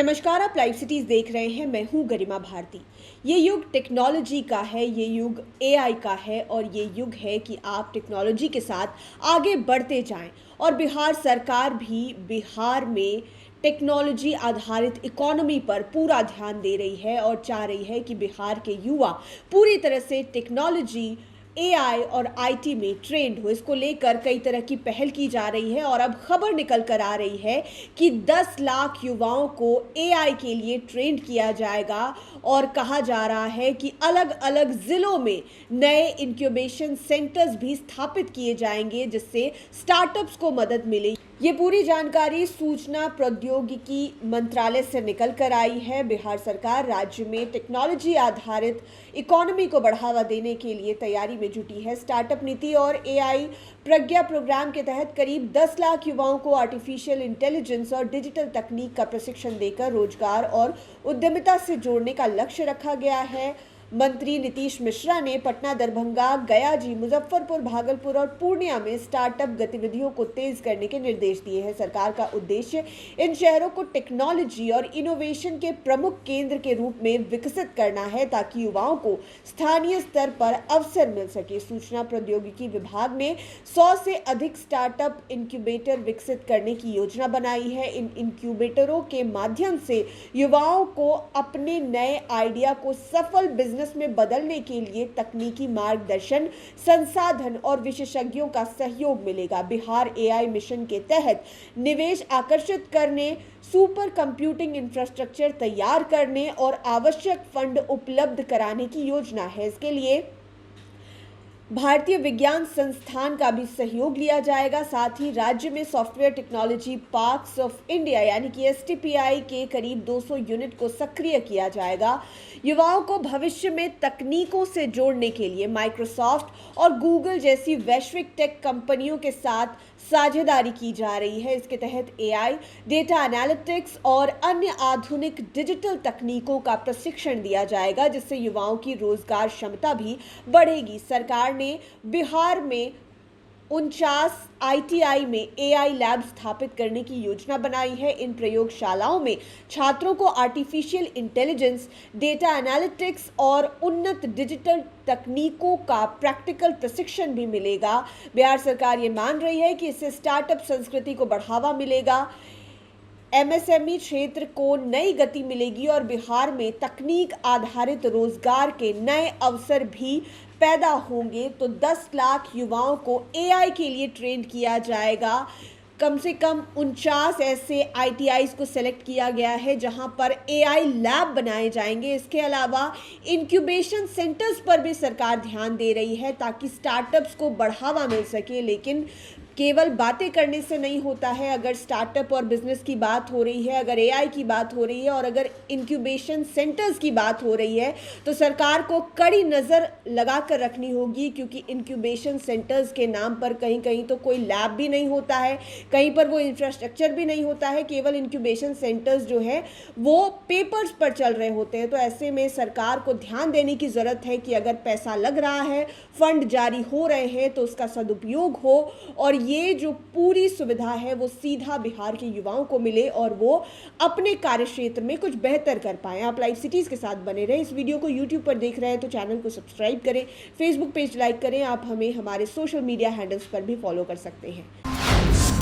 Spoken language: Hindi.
नमस्कार, आप लाइव सिटीज देख रहे हैं। मैं हूं गरिमा भारती। ये युग टेक्नोलॉजी का है, ये युग एआई का है और ये युग है कि आप टेक्नोलॉजी के साथ आगे बढ़ते जाएं। और बिहार सरकार भी बिहार में टेक्नोलॉजी आधारित इकोनॉमी पर पूरा ध्यान दे रही है और चाह रही है कि बिहार के युवा पूरी तरह से टेक्नोलॉजी, एआई और आईटी में ट्रेंड हो। इसको लेकर कई तरह की पहल की जा रही है और अब खबर निकल कर आ रही है कि 10 लाख युवाओं को एआई के लिए ट्रेंड किया जाएगा और कहा जा रहा है कि अलग अलग जिलों में नए इंक्यूबेशन सेंटर्स भी स्थापित किए जाएंगे, जिससे स्टार्टअप्स को मदद मिले। ये पूरी जानकारी सूचना प्रौद्योगिकी मंत्रालय से निकल कर आई है। बिहार सरकार राज्य में टेक्नोलॉजी आधारित इकोनॉमी को बढ़ावा देने के लिए तैयारी में जुटी है। स्टार्टअप नीति और एआई प्रज्ञा प्रोग्राम के तहत करीब 10 लाख युवाओं को आर्टिफिशियल इंटेलिजेंस और डिजिटल तकनीक का प्रशिक्षण देकर रोजगार और उद्यमिता से जोड़ने का लक्ष्य रखा गया है। मंत्री नीतीश मिश्रा ने पटना, दरभंगा, गयाजी, मुजफ्फरपुर, भागलपुर और पूर्णिया में स्टार्टअप गतिविधियों को तेज करने के निर्देश दिए हैं। सरकार का उद्देश्य इन शहरों को टेक्नोलॉजी और इनोवेशन के प्रमुख केंद्र के रूप में विकसित करना है, ताकि युवाओं को स्थानीय स्तर पर अवसर मिल सके। सूचना प्रौद्योगिकी विभाग ने 100 से अधिक स्टार्टअप इंक्यूबेटर विकसित करने की योजना बनाई है। इन इंक्यूबेटरों के माध्यम से युवाओं को अपने नए आइडिया को सफल बिजनेस में बदलने के लिए तकनीकी मार्गदर्शन, संसाधन और विशेषज्ञों का सहयोग मिलेगा। बिहार एआई मिशन के तहत निवेश आकर्षित करने, सुपर कंप्यूटिंग इंफ्रास्ट्रक्चर तैयार करने और आवश्यक फंड उपलब्ध कराने की योजना है। इसके लिए भारतीय विज्ञान संस्थान का भी सहयोग लिया जाएगा। साथ ही राज्य में software technology parks of India यानी कि एसटीपीआई के करीब 200 यूनिट को सक्रिय किया जाएगा। युवाओं को भविष्य में तकनीकों से जोड़ने के लिए माइक्रोसॉफ्ट और गूगल जैसी वैश्विक टेक कंपनियों के साथ साझेदारी की जा रही है। इसके तहत एआई, डेटा एनालिटिक्स और अन्य आधुनिक डिजिटल तकनीकों का प्रशिक्षण दिया जाएगा, जिससे युवाओं की रोजगार क्षमता भी बढ़ेगी। सरकार ने बिहार में 49 आईटीआई में एआई लैब स्थापित करने की योजना बनाई है। इन प्रयोगशालाओं में छात्रों को आर्टिफिशियल इंटेलिजेंस, डेटा एनालिटिक्स और उन्नत डिजिटल तकनीकों का प्रैक्टिकल प्रशिक्षण भी मिलेगा। बिहार सरकार ये मान रही है कि इससे स्टार्टअप संस्कृति को बढ़ावा मिलेगा, एमएसएमई क्षेत्र को नई गति मिलेगी और बिहार में तकनीक आधारित रोजगार के नए अवसर भी पैदा होंगे। तो 10 लाख युवाओं को एआई के लिए ट्रेंड किया जाएगा। कम से कम 49 ऐसे आईटीआईज को सेलेक्ट किया गया है जहां पर एआई लैब बनाए जाएंगे। इसके अलावा इंक्यूबेशन सेंटर्स पर भी सरकार ध्यान दे रही है, ताकि स्टार्टअप्स को बढ़ावा मिल सके। लेकिन केवल बातें करने से नहीं होता है। अगर स्टार्टअप और बिजनेस की बात हो रही है, अगर एआई की बात हो रही है और अगर इंक्यूबेशन सेंटर्स की बात हो रही है, तो सरकार को कड़ी नज़र लगा कर रखनी होगी, क्योंकि इंक्यूबेशन सेंटर्स के नाम पर कहीं कहीं तो कोई लैब भी नहीं होता है, कहीं पर वो इंफ्रास्ट्रक्चर भी नहीं होता है। केवल इंक्यूबेशन सेंटर्स जो है वो पेपर्स पर चल रहे होते हैं। तो ऐसे में सरकार को ध्यान देने की ज़रूरत है कि अगर पैसा लग रहा है, फंड जारी हो रहे हैं, तो उसका सदुपयोग हो और ये जो पूरी सुविधा है वो सीधा बिहार के युवाओं को मिले और वो अपने कार्य क्षेत्र में कुछ बेहतर कर पाएं। आप लाइव सिटीज के साथ बने रहें। इस वीडियो को यूट्यूब पर देख रहे हैं तो चैनल को सब्सक्राइब करें, फेसबुक पेज लाइक करें। आप हमें हमारे सोशल मीडिया हैंडल्स पर भी फॉलो कर सकते हैं।